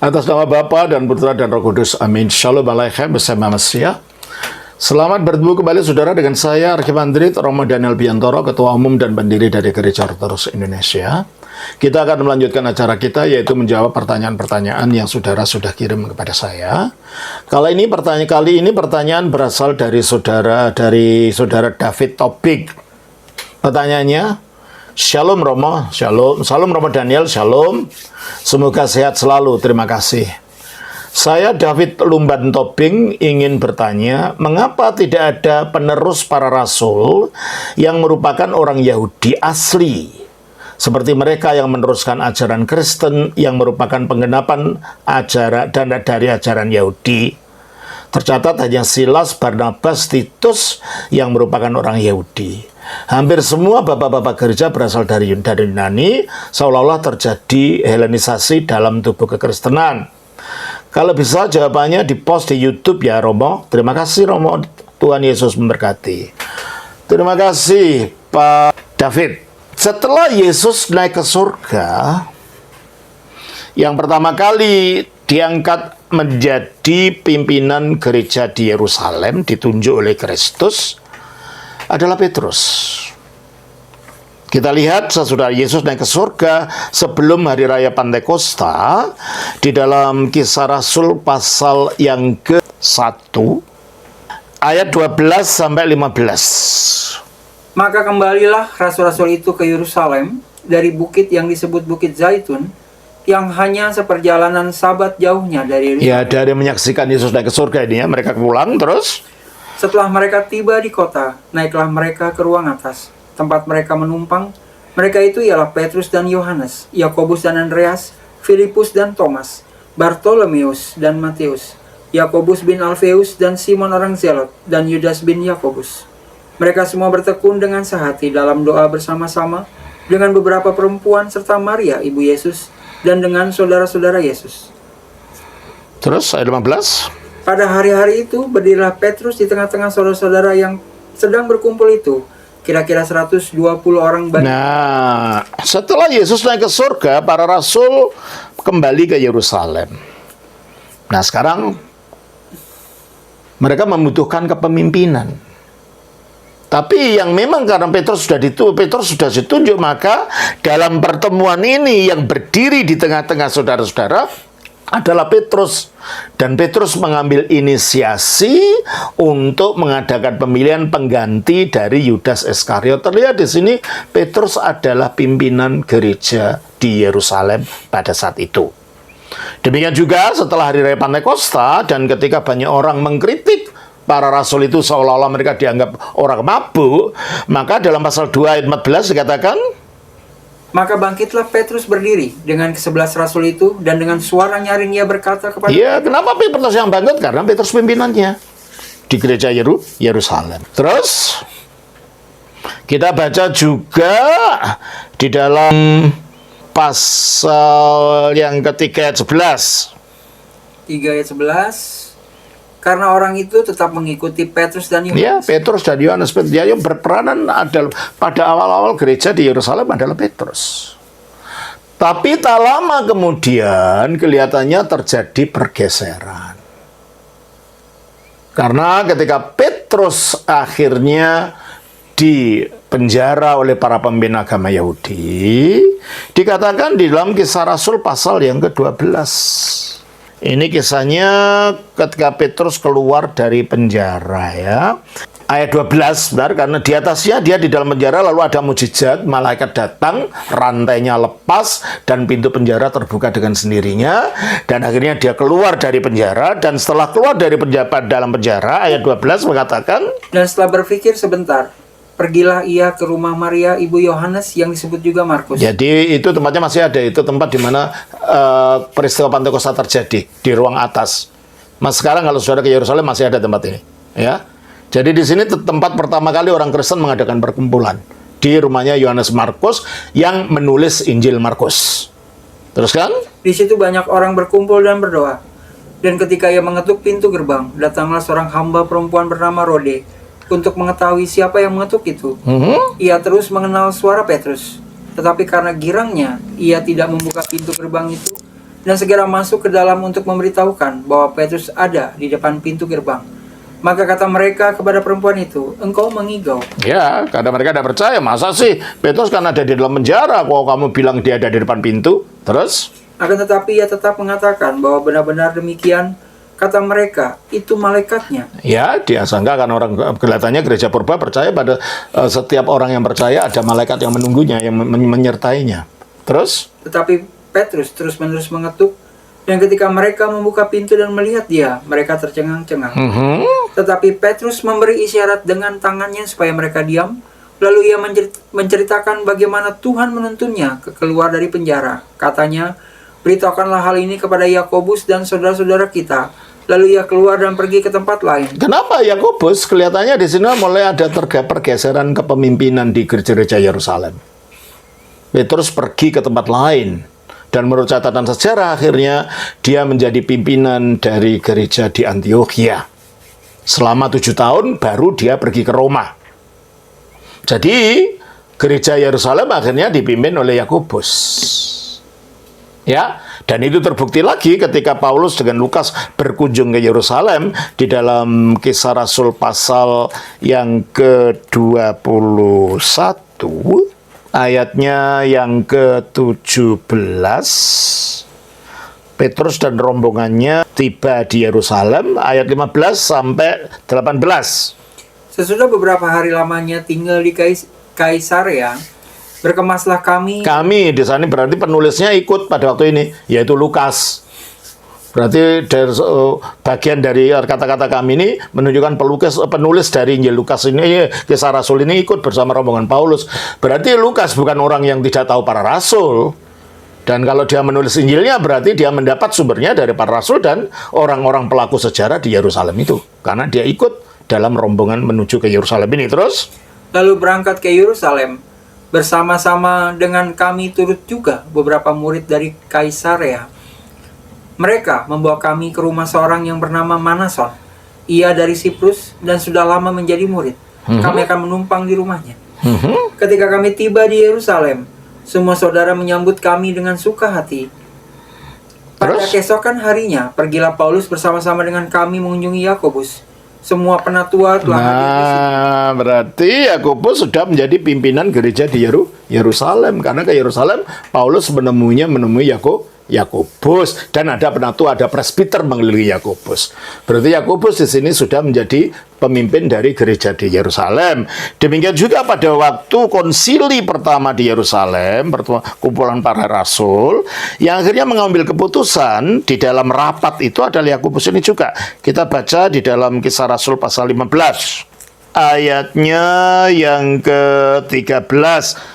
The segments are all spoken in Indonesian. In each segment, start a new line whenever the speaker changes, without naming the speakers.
Atas nama Bapa dan Putra dan Roh Kudus. Amin. Shalom Aleichem bersama Mesiah. Selamat bertemu kembali saudara dengan saya Archimandrit Romo Daniel Biantoro, Ketua Umum dan Pendiri dari Gereja Ortodoks Indonesia. Kita akan melanjutkan acara kita, yaitu menjawab pertanyaan-pertanyaan yang saudara sudah kirim kepada saya. Kali ini pertanyaan berasal dari saudara David Topik. Pertanyaannya, Shalom Romo, Shalom Romo Daniel, Shalom. Semoga sehat selalu, terima kasih. Saya David Lumban Tobing ingin bertanya, mengapa tidak ada penerus para rasul yang merupakan orang Yahudi asli? Seperti mereka yang meneruskan ajaran Kristen yang merupakan penggenapan ajaran dari ajaran Yahudi. Tercatat hanya Silas, Barnabas, Titus yang merupakan orang Yahudi. Hampir semua bapak-bapak gereja berasal dari Yunani, seolah-olah terjadi Helenisasi dalam tubuh kekristenan. Kalau bisa jawabannya di-post di YouTube ya Romo. Terima kasih Romo, Tuhan Yesus memberkati. Terima kasih Pak David. Setelah Yesus naik ke surga, yang pertama kali diangkat menjadi pimpinan gereja di Yerusalem, ditunjuk oleh Kristus, adalah Petrus. Kita lihat sesudah Yesus naik ke surga sebelum hari raya Pantekosta, di dalam Kisah Rasul pasal yang ke-1 ayat 12 sampai 15.
Maka kembalilah rasul-rasul itu ke Yerusalem dari bukit yang disebut Bukit Zaitun, yang hanya seperjalanan Sabat jauhnya dari Yerusalem.
Ya, dari menyaksikan Yesus naik ke surga ini ya, mereka pulang terus.
Setelah mereka tiba di kota, naiklah mereka ke ruang atas, tempat mereka menumpang. Mereka itu ialah Petrus dan Yohanes, Yakobus dan Andreas, Filipus dan Thomas, Bartolomeus dan Matius, Yakobus bin Alfeus dan Simon orang Zelot, dan Yudas bin Yakobus. Mereka semua bertekun dengan sehati dalam doa bersama-sama dengan beberapa perempuan serta Maria ibu Yesus dan dengan saudara-saudara Yesus.
Terus ayat 15.
Pada hari-hari itu berdirilah Petrus di tengah-tengah saudara-saudara yang sedang berkumpul itu, kira-kira 120 orang banyak.
Nah, setelah Yesus naik ke surga, para rasul kembali ke Yerusalem. Nah, sekarang mereka membutuhkan kepemimpinan. Tapi yang memang karena Petrus sudah ditunjuk, maka dalam pertemuan ini yang berdiri di tengah-tengah saudara-saudara adalah Petrus. Dan Petrus mengambil inisiasi untuk mengadakan pemilihan pengganti dari Yudas Iskariot. Terlihat di sini Petrus adalah pimpinan gereja di Yerusalem pada saat itu. Demikian juga setelah hari raya Pantekosta dan ketika banyak orang mengkritik para rasul itu seolah-olah mereka dianggap orang mabuk, maka dalam pasal 2 ayat 14 dikatakan,
maka bangkitlah Petrus berdiri dengan ke-11 rasul itu, dan dengan suara nyaring ia berkata kepada
ya, kenapa Petrus yang bangkit? Karena Petrus pimpinannya di gereja Yerusalem. Terus kita baca juga di dalam pasal yang ketiga ayat 11.
3 ayat 11. Karena orang itu tetap mengikuti Petrus dan Yohanes.
Ya, Petrus dan Yohanes yang berperanan adalah pada awal-awal gereja di Yerusalem adalah Petrus. Tapi tak lama kemudian kelihatannya terjadi pergeseran. Karena ketika Petrus akhirnya dipenjara oleh para pemimpin agama Yahudi, dikatakan di dalam Kisah Rasul pasal yang ke-12. Ini kisahnya ketika Petrus keluar dari penjara ya. Ayat 12, benar, karena di atasnya dia di dalam penjara lalu ada mukjizat, malaikat datang, rantainya lepas dan pintu penjara terbuka dengan sendirinya dan akhirnya dia keluar dari penjara. Dan setelah keluar dari dalam penjara, ayat 12 mengatakan,
dan setelah berpikir sebentar, pergilah ia ke rumah Maria ibu Yohanes yang disebut juga Markus.
Jadi itu tempatnya masih ada, itu tempat di mana peristiwa Pantekosta terjadi di ruang atas. Mas sekarang kalau saudara ke Yerusalem masih ada tempat ini, ya. Jadi di sini tempat pertama kali orang Kristen mengadakan perkumpulan di rumahnya Yohanes Markus yang menulis Injil Markus. Terus kan?
Di situ banyak orang berkumpul dan berdoa. Dan ketika ia mengetuk pintu gerbang, datanglah seorang hamba perempuan bernama Rode untuk mengetahui siapa yang mengetuk itu. Ia terus mengenal suara Petrus, tetapi karena girangnya ia tidak membuka pintu gerbang itu. dan segera masuk ke dalam untuk memberitahukan bahwa Petrus ada di depan pintu gerbang. Maka kata mereka kepada perempuan itu, "Engkau mengigau."
Ya, karena mereka tidak percaya. Masa sih Petrus kan ada di dalam penjara, kok kamu bilang dia ada di depan pintu? Terus?
Akan tetapi ia tetap mengatakan bahwa benar-benar demikian. Kata mereka, "Itu malaikatnya."
Ya, dia sangka kan orang kelihatannya gereja purba percaya pada setiap orang yang percaya ada malaikat yang menunggunya, yang menyertainya. Terus?
Tetapi Petrus terus-menerus mengetuk, dan ketika mereka membuka pintu dan melihat dia, mereka tercengang-cengang. Tetapi Petrus memberi isyarat dengan tangannya supaya mereka diam. Lalu ia menceritakan bagaimana Tuhan menuntunnya keluar dari penjara. Katanya, "Beritahukanlah hal ini kepada Yakobus dan saudara-saudara kita." Lalu ia keluar dan pergi ke tempat lain.
Kenapa Yakobus? Kelihatannya di sini mulai ada pergeseran kepemimpinan di gereja Yerusalem. Petrus pergi ke tempat lain. Dan menurut catatan sejarah, akhirnya dia menjadi pimpinan dari gereja di Antioquia. Selama 7 tahun, baru dia pergi ke Roma. Jadi, gereja Yerusalem akhirnya dipimpin oleh Yakobus. Ya, dan itu terbukti lagi ketika Paulus dengan Lukas berkunjung ke Yerusalem di dalam Kisah Rasul pasal yang ke-21, ayatnya yang ke-17. Petrus dan rombongannya tiba di Yerusalem, ayat 15 sampai 18.
Sesudah beberapa hari lamanya tinggal di Kaisarea, berkemaslah kami.
Kami di sana berarti penulisnya ikut pada waktu ini, yaitu Lukas. Berarti dari, bagian dari kata-kata kami ini menunjukkan penulis dari Injil Lukas ini, Kisah Rasul ini ikut bersama rombongan Paulus. Berarti Lukas bukan orang yang tidak tahu para rasul. Dan kalau dia menulis Injilnya, berarti dia mendapat sumbernya dari para rasul dan orang-orang pelaku sejarah di Yerusalem itu. Karena dia ikut dalam rombongan menuju ke Yerusalem ini. Terus?
Lalu berangkat ke Yerusalem. Bersama-sama dengan kami turut juga beberapa murid dari Kaisarea. Mereka membawa kami ke rumah seorang yang bernama Manason. Ia dari Siprus dan sudah lama menjadi murid. Kami akan menumpang di rumahnya. Ketika kami tiba di Yerusalem, semua saudara menyambut kami dengan suka hati. Pada keesokan harinya, pergilah Paulus bersama-sama dengan kami mengunjungi Yakobus. Semua penatua telah hadir di sini.
Berarti Yakobus sudah menjadi pimpinan gereja di Yerusalem. Karena ke Yerusalem, Paulus menemui Yakobus, dan ada penatua, ada presbiter mengelilingi Yakobus. Berarti Yakobus di sini sudah menjadi pemimpin dari gereja di Yerusalem. Demikian juga pada waktu konsili pertama di Yerusalem, kumpulan para rasul, yang akhirnya mengambil keputusan di dalam rapat itu adalah Yakobus ini juga. Kita baca di dalam Kisah Rasul pasal 15. Ayatnya yang ke-13.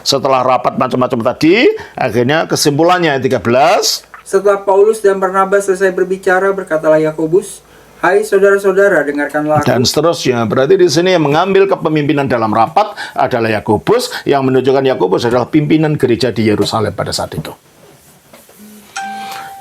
Setelah rapat macam-macam tadi, akhirnya kesimpulannya ayat 13.
Setelah Paulus dan Barnabas selesai berbicara, berkatalah Yakobus, "Hai saudara-saudara, dengarkanlah aku."
Dan seterusnya. Berarti di sini yang mengambil kepemimpinan dalam rapat adalah Yakobus, yang menunjukkan Yakobus adalah pimpinan gereja di Yerusalem pada saat itu.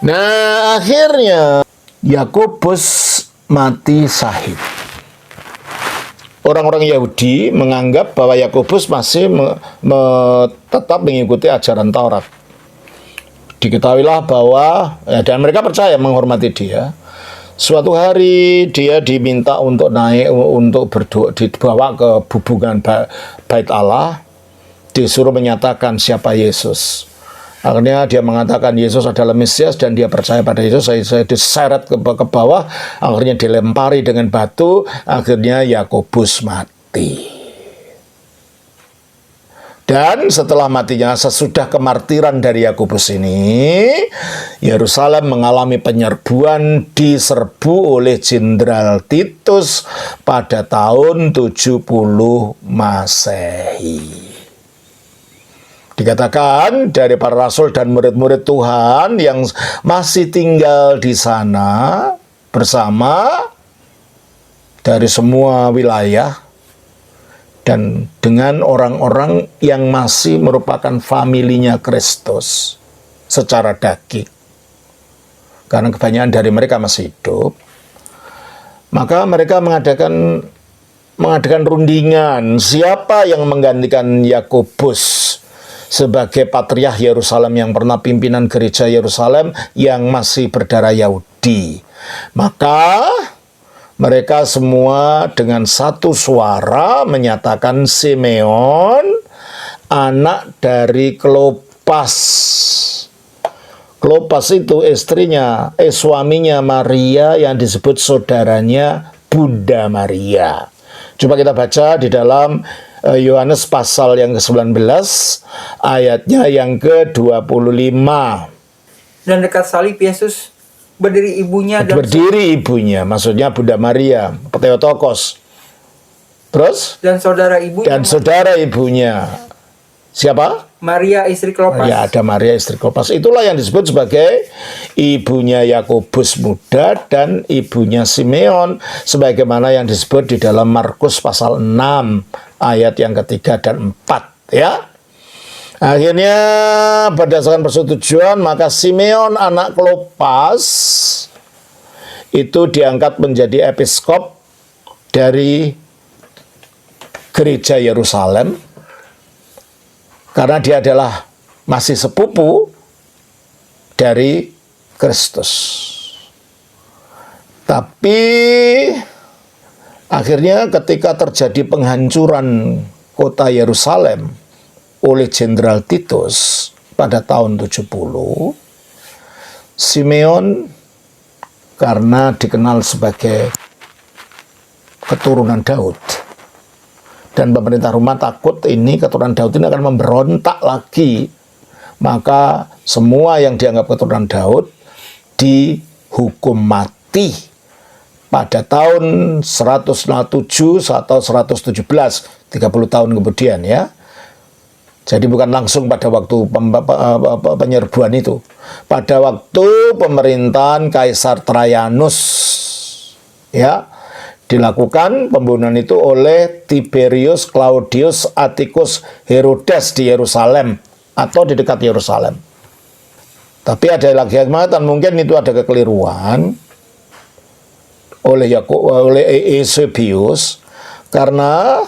Nah, akhirnya Yakobus mati syahid. Orang-orang Yahudi menganggap bahwa Yakobus masih tetap mengikuti ajaran Taurat. Diketahuilah bahwa, dan mereka percaya menghormati dia. Suatu hari dia diminta untuk naik, untuk berdoa, dibawa ke hubungan bait Allah, disuruh menyatakan siapa Yesus. Akhirnya dia mengatakan Yesus adalah Mesias dan dia percaya pada Yesus. Saya diseret ke bawah, akhirnya dilempari dengan batu, akhirnya Yakobus mati. Dan setelah matinya, sesudah kemartiran dari Yakobus ini, Yerusalem mengalami penyerbuan, diserbu oleh Jenderal Titus pada tahun 70 Masehi. Dikatakan dari para rasul dan murid-murid Tuhan yang masih tinggal di sana bersama dari semua wilayah dan dengan orang-orang yang masih merupakan familinya Kristus secara daging. Karena kebanyakan dari mereka masih hidup, maka mereka mengadakan rundingan siapa yang menggantikan Yakobus sebagai patriark Yerusalem yang pernah pimpinan gereja Yerusalem yang masih berdarah Yahudi. Maka mereka semua dengan satu suara menyatakan Simeon, anak dari Klopas. Klopas itu suaminya Maria yang disebut saudaranya Bunda Maria. Coba kita baca di dalam Yohanes pasal yang ke-19 ayatnya yang ke-25.
Dan dekat salib Yesus berdiri ibunya
Maksudnya Bunda Maria, Theotokos. Terus?
Dan saudara ibunya.
Siapa?
Maria istri Klopas.
Ya, ada Maria istri Klopas. Itulah yang disebut sebagai ibunya Yakobus muda dan ibunya Simeon, sebagaimana yang disebut di dalam Markus pasal 6 ayat yang ketiga dan 4, ya. Akhirnya berdasarkan persetujuan, maka Simeon anak Klopas itu diangkat menjadi episkop dari gereja Yerusalem, karena dia adalah masih sepupu dari Kristus. Tapi akhirnya ketika terjadi penghancuran kota Yerusalem oleh Jenderal Titus pada tahun 70, Simeon karena dikenal sebagai keturunan Daud, dan pemerintah Roma takut ini keturunan Daud ini akan memberontak lagi, maka semua yang dianggap keturunan Daud dihukum mati pada tahun 107 atau 117, 30 tahun kemudian, ya. Jadi bukan langsung pada waktu penyerbuan itu. Pada waktu pemerintahan Kaisar Trajanus, ya, dilakukan pembunuhan itu oleh Tiberius Claudius Atticus Herodes di Yerusalem atau di dekat Yerusalem. Tapi ada lagi yang mengatakan mungkin itu ada kekeliruan oleh Eusebius, karena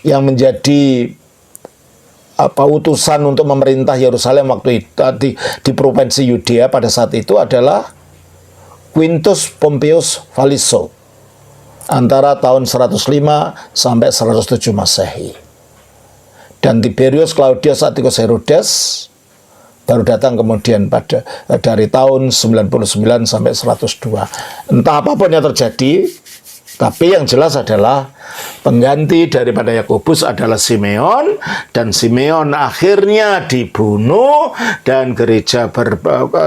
yang menjadi utusan untuk memerintah Yerusalem waktu itu di provinsi Yudea pada saat itu adalah Quintus Pompeius Valiso antara tahun 105 sampai 107 Masehi. Dan Tiberius Claudius Atticus Herodes baru datang kemudian dari tahun 99 sampai 102. Entah apapun yang terjadi, tapi yang jelas adalah pengganti daripada Yakobus adalah Simeon, dan Simeon akhirnya dibunuh dan gereja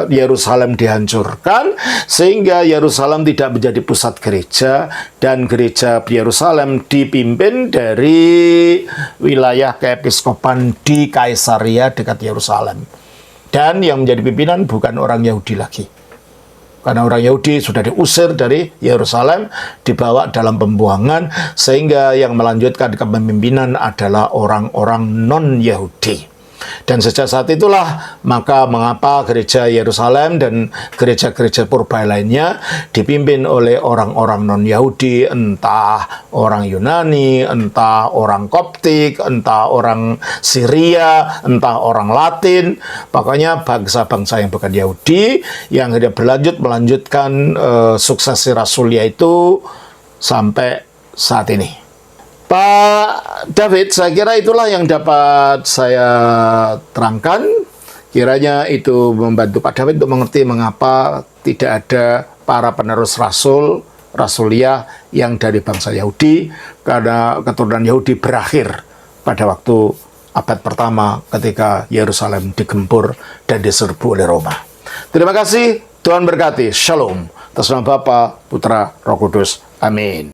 Yerusalem dihancurkan, sehingga Yerusalem tidak menjadi pusat gereja, dan gereja Yerusalem dipimpin dari wilayah keepiskopan di Kaisaria dekat Yerusalem, dan yang menjadi pimpinan bukan orang Yahudi lagi. Karena orang Yahudi sudah diusir dari Yerusalem, dibawa dalam pembuangan, sehingga yang melanjutkan kepemimpinan adalah orang-orang non-Yahudi. Dan sejak saat itulah, maka mengapa gereja Yerusalem dan gereja-gereja purba lainnya dipimpin oleh orang-orang non-Yahudi, entah orang Yunani, entah orang Koptik, entah orang Syria, entah orang Latin, pokoknya bangsa-bangsa yang bukan Yahudi, yang melanjutkan suksesi Rasulia itu sampai saat ini. Pak David, saya kira itulah yang dapat saya terangkan. Kiranya itu membantu Pak David untuk mengerti mengapa tidak ada para penerus Rasulia yang dari bangsa Yahudi, karena keturunan Yahudi berakhir pada waktu abad pertama ketika Yerusalem digempur dan diserbu oleh Roma. Terima kasih, Tuhan berkati. Shalom. Atas nama Bapa, Putra, Roh Kudus. Amin.